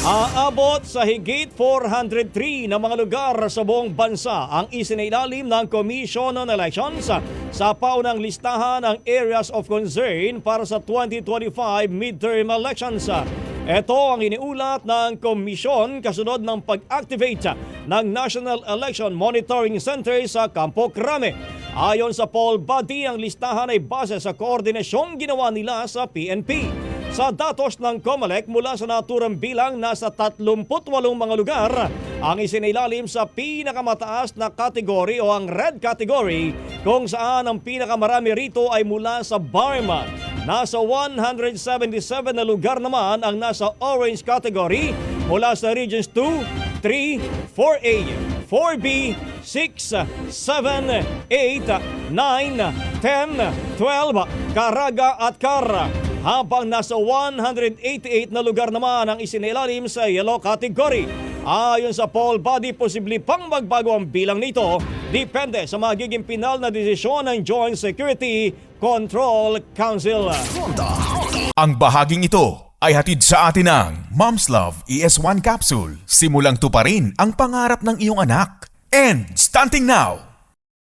Aabot sa higit 403 na mga lugar sa buong bansa ang isinailalim ng Commission on Elections sa paunang listahan ng Areas of Concern para sa 2025 midterm elections. Ito ang iniulat ng komisyon kasunod ng pag-activate ng National Election Monitoring Center sa Campo Crame. Ayon sa poll body, ang listahan ay base sa koordinasyong ginawa nila sa PNP. Sa datos ng COMELEC mula sa naturang bilang, nasa 38 mga lugar ang isinailalim sa pinakamataas na kategory o ang red category, kung saan ang pinakamarami rito ay mula sa Barma. Nasa 177 na lugar naman ang nasa orange category mula sa Regions 2, 3, 4A, 4B, 6, 7, 8, 9, 10, 12, Caraga at Cara. Habang nasa 188 na lugar naman ang isinailalim sa yellow category. Ayon sa poll body, posible pang magbago ang bilang nito, depende sa magiging pinal na desisyon ng Joint Security Control Council. Ang bahaging ito ay hatid sa atin ng Mom's Love ES1 Capsule. Simulang tuparin ang pangarap ng iyong anak. And starting now,